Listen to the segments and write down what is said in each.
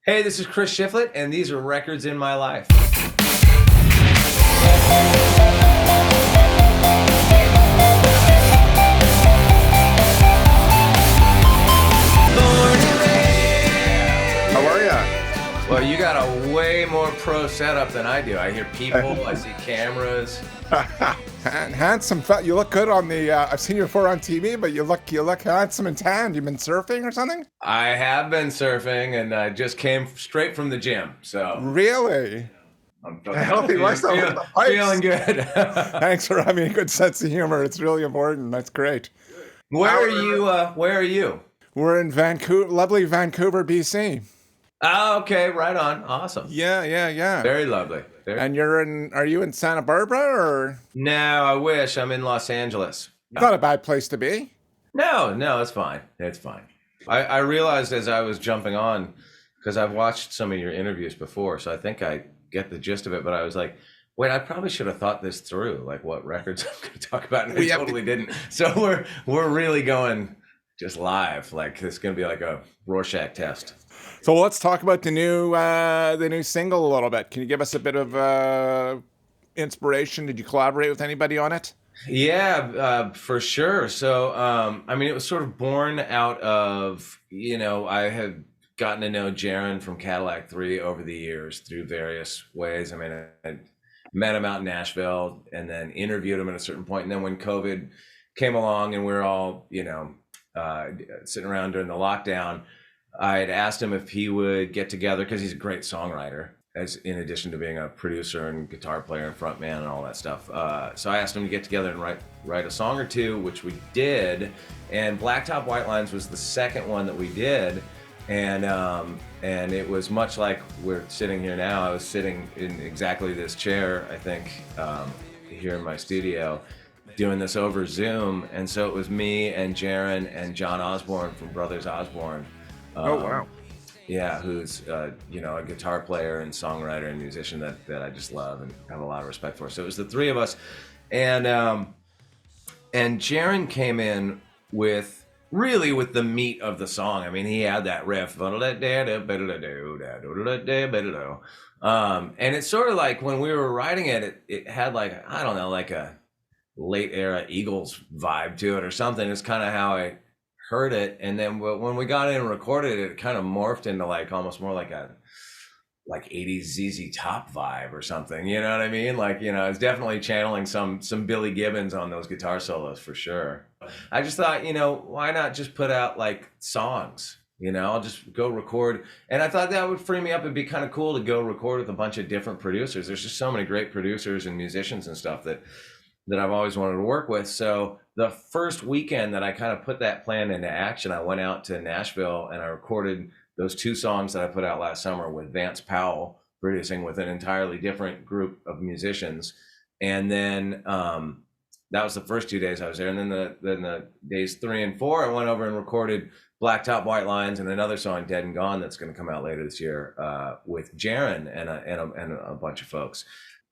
Hey, this is Chris Shiflett, and these are records in my life. How are ya? Well, you got a way more pro setup than I do. I hear people, I see cameras. Handsome, you look good on the. I've seen you before on TV, but you look handsome and tanned. You've been surfing or something? I have been surfing, and I just came straight from the gym. So Really? I'm Healthy lifestyle with the pipes. feeling good. Thanks for having a good sense of humor. It's really important. That's great. Where are you? Where are you? We're in Vancouver, lovely Vancouver, BC. Oh, okay, right on. Awesome. Yeah. Very lovely. And are you in Santa Barbara or? No, I wish. I'm in Los Angeles. Not a bad place to be. No, it's fine. It's fine. I realized as I was jumping on, because I've watched some of your interviews before, so I think I get the gist of it, but I was like, wait, I probably should have thought this through, like what records I'm going to talk about, and I totally didn't. So we're really going just live. Like this is going to be like a Rorschach test. So let's talk about the new single a little bit. Can you give us a bit of inspiration? Did you collaborate with anybody on it? Yeah, for sure. So, I mean, it was sort of born out of, I had gotten to know Jaron from Cadillac 3 over the years through various ways. I mean, I met him out in Nashville and then interviewed him at a certain point. And then when COVID came along and we were all, sitting around during the lockdown, I had asked him if he would get together because he's a great songwriter, as in addition to being a producer and guitar player and frontman and all that stuff. So I asked him to get together and write a song or two, which we did. And Blacktop White Lines was the second one that we did. And it was much like we're sitting here now. I was sitting in exactly this chair, I think, here in my studio, doing this over Zoom. And so it was me and Jaron and John Osborne from Brothers Osborne. Oh, wow. Yeah, who's a guitar player and songwriter and musician that I just love and have a lot of respect for. So it was the three of us, and Jaron came in with the meat of the song. I mean, he had that riff, and it's sort of like when we were writing it, it had like, I don't know, like a late era Eagles vibe to it or something. It's kind of how I heard it, and then when we got in and recorded it, it kind of morphed into like almost more like a 80s ZZ Top vibe or something, you know what I mean? Like, it's definitely channeling some Billy Gibbons on those guitar solos for sure. I just thought, why not just put out like songs? I'll just go record, and I thought that would free me up. It'd be kind of cool to go record with a bunch of different producers. There's just so many great producers and musicians and stuff that I've always wanted to work with. So the first weekend that I kind of put that plan into action, I went out to Nashville and I recorded those two songs that I put out last summer with Vance Powell producing with an entirely different group of musicians. And then that was the first 2 days I was there. And then the days 3 and 4, I went over and recorded Blacktop White Lines and another song, Dead and Gone, that's going to come out later this year with Jaron and a bunch of folks.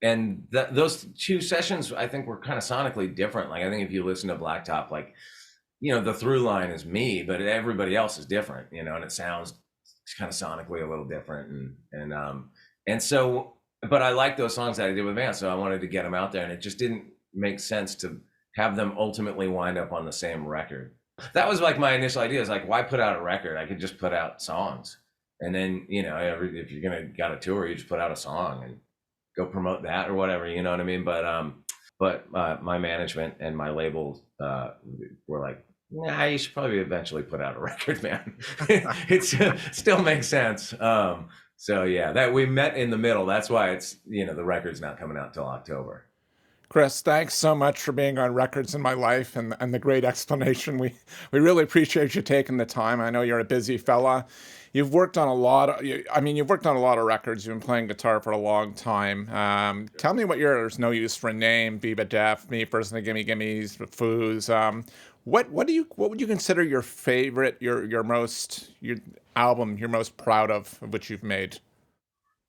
And those two sessions, I think, were kind of sonically different. Like, I think if you listen to Blacktop, like, the through line is me, but everybody else is different, and it sounds kind of sonically a little different. And so, but I like those songs that I did with Vance, so I wanted to get them out there, and it just didn't make sense to have them ultimately wind up on the same record. That was like my initial idea, is like, why put out a record? I could just put out songs. And then, if you're got a tour, you just put out a song and go promote that or whatever, you know what I mean? But my management and my label were like, nah, you should probably eventually put out a record, man. It still makes sense. So yeah, that we met in the middle. That's why it's, the record's not coming out till October. Chris, thanks so much for being on Records in My Life and the great explanation. We really appreciate you taking the time. I know you're a busy fella. You've worked on a lot of records. You've been playing guitar for a long time. Tell me what There's No Use for a Name, Viva Death, Me First and the Gimme Gimmes, Foos. What would you consider your favorite, your album you're most proud of which you've made?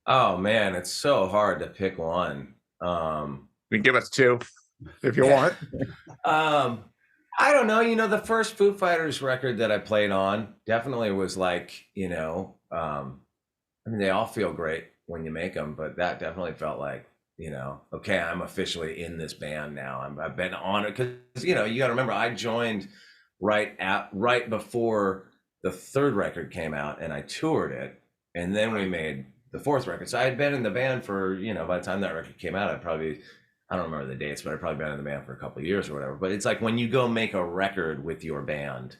Oh man, it's so hard to pick one. You can give us two if you want. I don't know. The first Foo Fighters record that I played on definitely was like, I mean, they all feel great when you make them, but that definitely felt like, okay, I'm officially in this band now. I've been on it because you got to remember I joined right before the third record came out, and I toured it, and then we made the fourth record. So I had been in the band for by the time that record came out, I don't remember the dates, but I'd probably been in the band for a couple of years or whatever. But it's like when you go make a record with your band,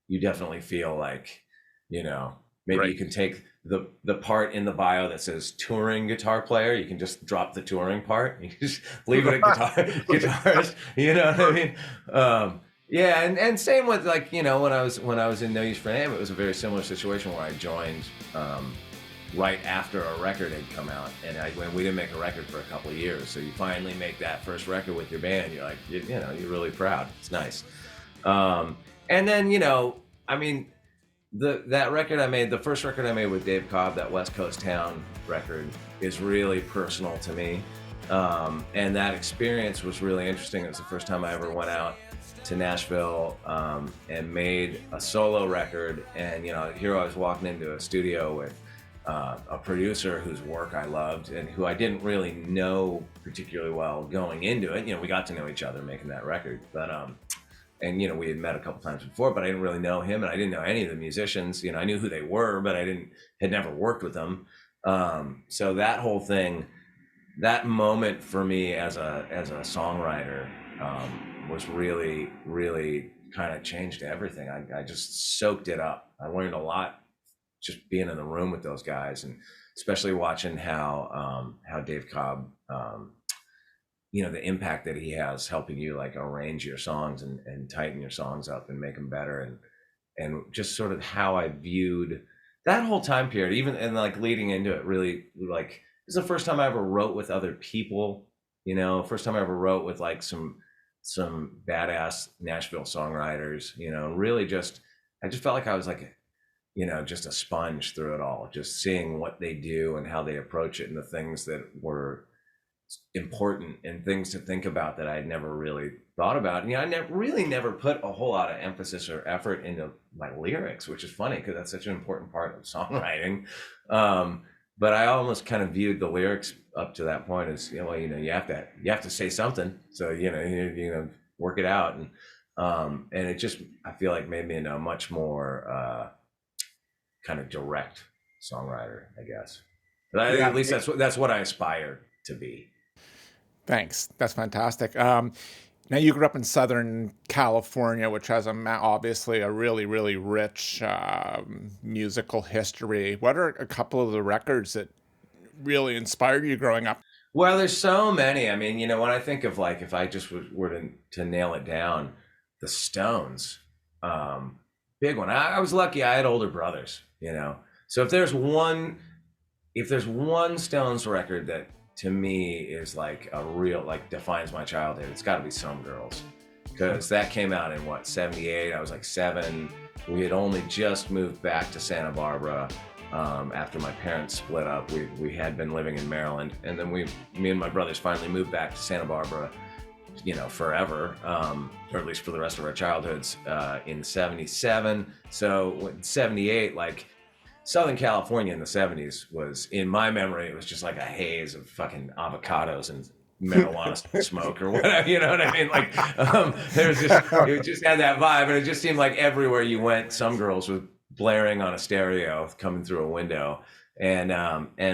you definitely feel like, you know, maybe Right. you can take the part in the bio that says touring guitar player. You can just drop the touring part. You can just leave it at guitarist. You know what I mean? Yeah, and same with like when I was in No Use for a Name, it was a very similar situation where I joined right after a record had come out, and when we didn't make a record for a couple of years, so you finally make that first record with your band. You're like, you're really proud. It's nice. And then I mean, that record I made, the first record I made with Dave Cobb, that West Coast Town record, is really personal to me. And that experience was really interesting. It was the first time I ever went out to Nashville and made a solo record. And here I was walking into a studio with a producer whose work I loved and who I didn't really know particularly well going into it. We got to know each other making that record, but and we had met a couple times before, but I didn't really know him, and I didn't know any of the musicians. I knew who they were, but had never worked with them. So that whole thing, that moment for me as a songwriter, was really, really kind of changed everything. I just soaked it up. I learned a lot just being in the room with those guys, and especially watching how Dave Cobb, the impact that he has helping you like arrange your songs and tighten your songs up and make them better, and just sort of how I viewed that whole time period, even and like leading into it, really like this is the first time I ever wrote with other people, first time I ever wrote with like some badass Nashville songwriters, really I just felt like I was like, just a sponge through it all, just seeing what they do and how they approach it and the things that were important and things to think about that I had never really thought about. I never put a whole lot of emphasis or effort into my lyrics, which is funny because that's such an important part of songwriting. But I almost kind of viewed the lyrics up to that point as, you have to say something. So, you work it out. And it just, I feel like made me into a much more kind of direct songwriter, I guess. But Yeah. at least that's what I aspire to be. Thanks. That's fantastic. Now you grew up in Southern California, which has obviously a really, really rich musical history. What are a couple of the records that really inspired you growing up? Well, there's so many. I mean, when I think of like, if I just were to nail it down, the Stones, big one. I was lucky. I had older brothers, So if there's one Stones record that to me is like a real, like defines my childhood, it's got to be Some Girls, because that came out in what, 78. I was like 7. We had only just moved back to Santa Barbara after my parents split up. We had been living in Maryland, and then me and my brothers finally moved back to Santa Barbara, forever, or at least for the rest of our childhoods, in 77. So in 78, like Southern California in the 70s was, in my memory, it was just like a haze of fucking avocados and marijuana smoke or whatever, you know what I mean? Like, it just had that vibe, and it just seemed like everywhere you went, Some Girls was blaring on a stereo coming through a window. And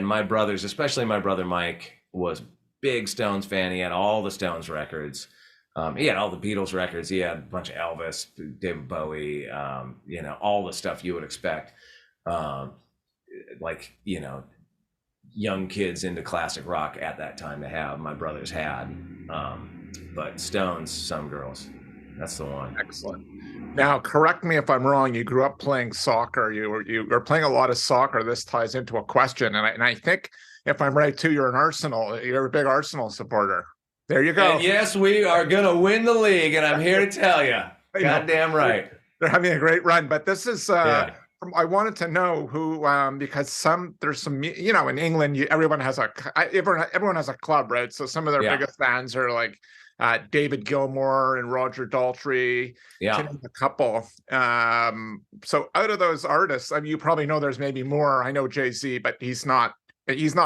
my brothers, especially my brother Mike, was big Stones fan. He had all the Stones records. He had all the Beatles records. He had a bunch of Elvis, David Bowie, all the stuff you would expect. Like, young kids into classic rock at that time to have. My brothers had. But Stones, Some Girls, that's the one. Excellent. Now, correct me if I'm wrong. You grew up playing soccer. You were playing a lot of soccer. This ties into a question, and I think if I'm right too, you're a big Arsenal supporter. There you go. And yes, we are gonna win the league, and I'm here to tell you, goddamn right. They're having a great run, but this is. I wanted to know who, because there's some, in England, everyone has a club, right? So some of their biggest fans are like David Gilmour and Roger Daltrey, to Yeah. name a couple. So out of those artists, I mean, you probably know there's maybe more. I know Jay-Z, but he's not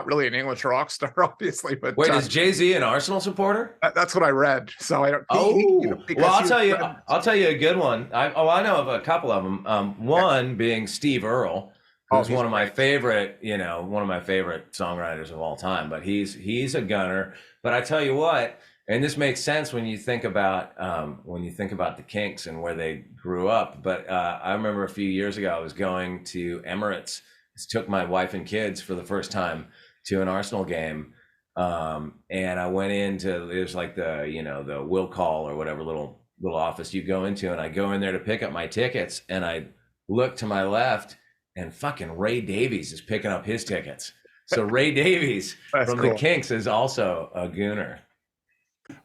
really an English rock star, obviously. But Wait, is Jay-Z an Arsenal supporter? that's what I read. So I don't. Oh, well, because I'll he tell was you. friends. I'll tell you a good one. I know of a couple of them. One being Steve Earle, Oh, who's he's one of my great. favorite, one of my favorite songwriters of all time. But he's a gunner. But I tell you what, and this makes sense when you think about the Kinks and where they grew up. But I remember a few years ago, I was going to Emirates. Took my wife and kids for the first time to an Arsenal game. And I went into, it was like the will call or whatever little office you go into, and I go in there to pick up my tickets, and I look to my left, and fucking Ray Davies is picking up his tickets. So Ray Davies That's from the cool. Kinks is also a gooner.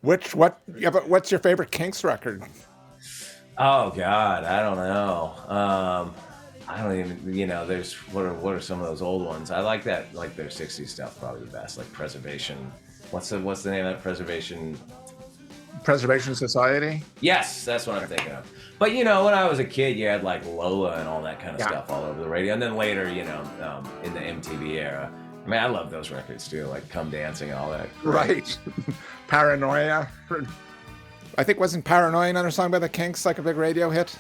What's your favorite Kinks record? Oh God, I don't know. I don't even, there's what are some of those old ones? I like that, like their '60s stuff, probably the best. Like Preservation. What's the name of that? Preservation Society. Yes, that's what I'm thinking of. But when I was a kid, you had like Lola and all that kind of stuff all over the radio, and then later, in the MTV era. I mean, I love those records too, like Come Dancing and all that. Right. Paranoia. I think wasn't Paranoia another song by the Kinks, like a big radio hit?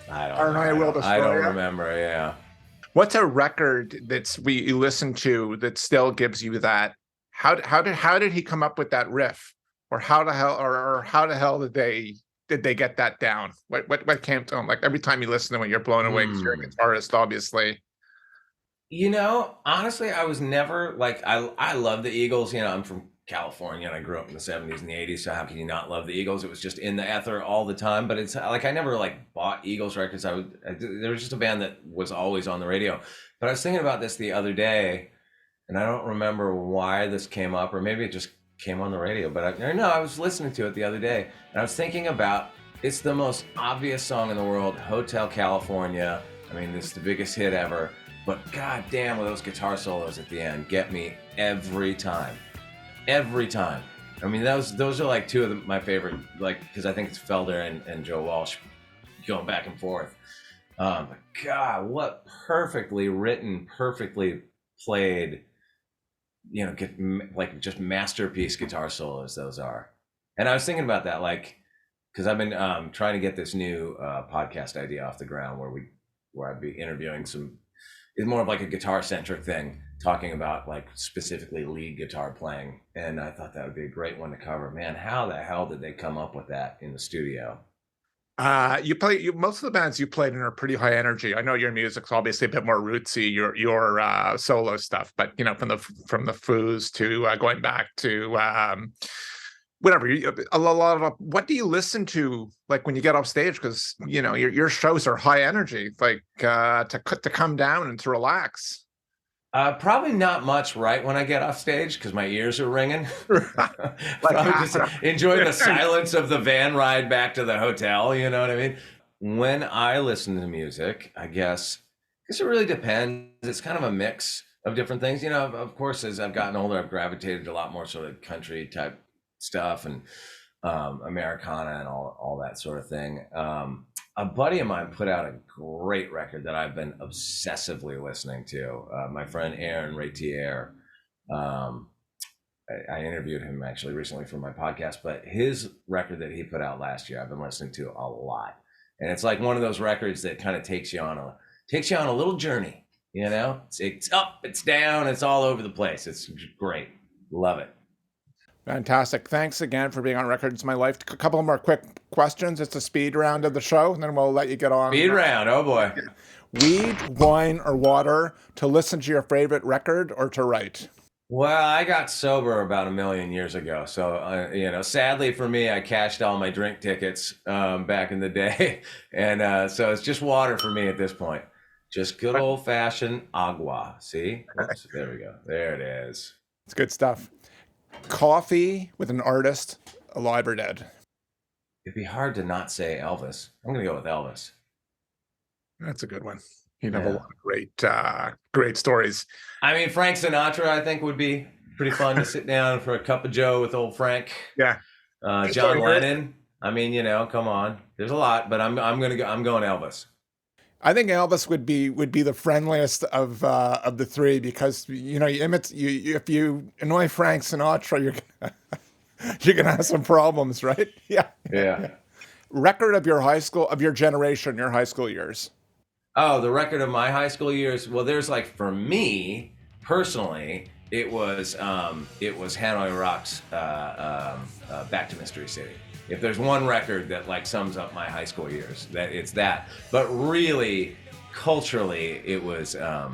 Paranoia Will Destroy I don't Ya? remember. Yeah. What's a record you listen to that still gives you that? How did he come up with that riff, or how the hell did they get that down? What came to him? Like every time you listen to it, you're blown away because you're a guitarist, obviously. Honestly, I was never like I love the Eagles. I'm from California and I grew up in the '70s and the '80s. So how can you not love the Eagles? It was just in the ether all the time. But it's like I never like bought Eagles records. There was just a band that was always on the radio. But I was thinking about this the other day, and I don't remember why this came up, or maybe it just came on the radio. But I was listening to it the other day, and I was thinking about it's the most obvious song in the world, Hotel California. I mean, this is the biggest hit ever. But goddamn, with those guitar solos at the end, get me every time. Every time. I mean, those are like two of my favorite, like, because I think it's Felder and Joe Walsh going back and forth. But God, what perfectly written, perfectly played, like just masterpiece guitar solos those are. And I was thinking about that, like, because I've been trying to get this new podcast idea off the ground where I'd be interviewing it's more of like a guitar centric thing, talking about like specifically lead guitar playing. And I thought that would be a great one to cover. Man, how the hell did they come up with that in the studio? Most of the bands you played in are pretty high energy. I know your music's obviously a bit more rootsy, your solo stuff, but from the Foos to going back to whatever. A lot of what do you listen to like when you get off stage? Because your shows are high energy, like to come down and to relax. Probably not much right when I get off stage because my ears are ringing. Like Probably just enjoy the silence of the van ride back to the hotel. You know what I mean? When I listen to music, I guess it really depends. It's kind of a mix of different things. Of course, as I've gotten older, I've gravitated to a lot more sort of country type stuff and Americana and all that sort of thing. A buddy of mine put out a great record that I've been obsessively listening to. My friend Aaron Ratier, I interviewed him actually recently for my podcast, but his record that he put out last year, I've been listening to a lot. And it's like one of those records that kind of takes you on a little journey, It's up, it's down, it's all over the place. It's great. Love it. Fantastic. Thanks again for being on Records My Life. A couple more quick questions. It's a speed round of the show, and then we'll let you get on. Speed round. Oh, boy. Weed, wine, or water to listen to your favorite record or to write? Well, I got sober about 1,000,000 years ago. So, sadly for me, I cashed all my drink tickets back in the day. And so it's just water for me at this point. Just good old-fashioned agua. See? Oops, there we go. There it is. It's good stuff. Coffee with an artist, alive or dead? It'd be hard to not say Elvis. I'm going to go with Elvis. That's a good one. You'd have a lot of great stories. I mean, Frank Sinatra, I think, would be pretty fun to sit down for a cup of joe with old Frank. Yeah. Just so John here's- Lennon. I mean, come on. There's a lot, but I'm going Elvis. I think Elvis would be the friendliest of the three because you if you annoy Frank Sinatra, you're gonna have some problems, right? Yeah. Yeah. Record of your high school of your generation, your high school years. Oh, the record of my high school years. Well, there's like for me personally, it was Hanoi Rocks, Back to Mystery City. If there's one record that like sums up my high school years, that it's that. But really, culturally, it was the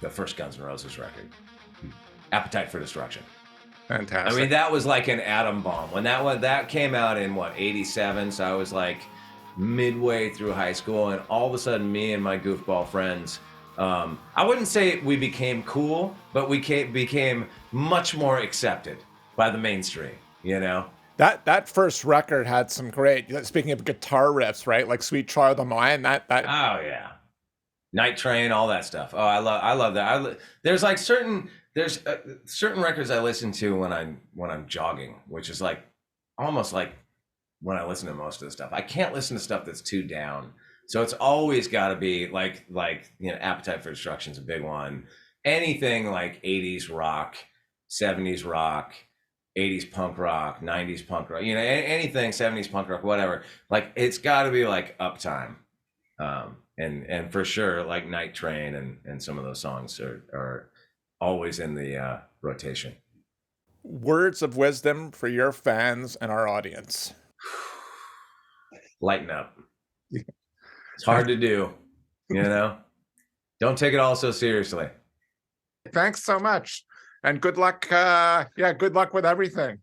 first Guns N' Roses record, Appetite for Destruction. Fantastic. I mean, that was like an atom bomb when that came out in '87. So I was like midway through high school, and all of a sudden, me and my goofball friends. I wouldn't say we became cool, but we became much more accepted by the mainstream. That first record had some great. Speaking of guitar riffs, right? Like "Sweet Child of Mine." That. Oh yeah, Night Train, all that stuff. Oh, I love that. There's certain records I listen to when I'm jogging, which is like almost like when I listen to most of the stuff. I can't listen to stuff that's too down. So it's always got to be like Appetite for Destruction's a big one. Anything like 80s rock, 70s rock, 80s punk rock, 90s punk rock, anything 70s punk rock, whatever. Like it's got to be like Uptime. And for sure like Night Train and some of those songs are always in the rotation. Words of wisdom for your fans and our audience. Lighten up. It's hard to do, Don't take it all so seriously. Thanks so much. And good luck. Good luck with everything.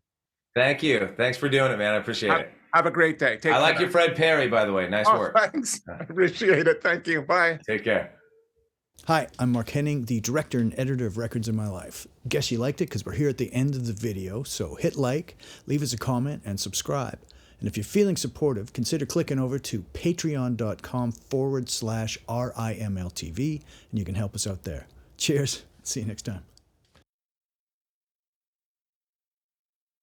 Thank you. Thanks for doing it, man. I appreciate it. Have a great day. Take care. I like your Fred Perry, by the way. Nice work. Thanks. I appreciate it. Thank you. Bye. Take care. Hi, I'm Mark Henning, the director and editor of Records in My Life. Guess you liked it because we're here at the end of the video, so hit like, leave us a comment, and subscribe. And if you're feeling supportive, consider clicking over to patreon.com/RIMLTV, and you can help us out there. Cheers. See you next time.